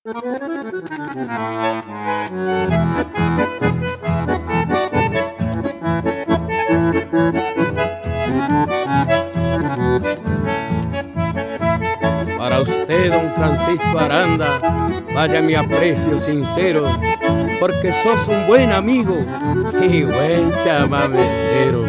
Para usted, don Francisco Aranda, vaya mi aprecio sincero, porque sos un buen amigo y buen chamamecero.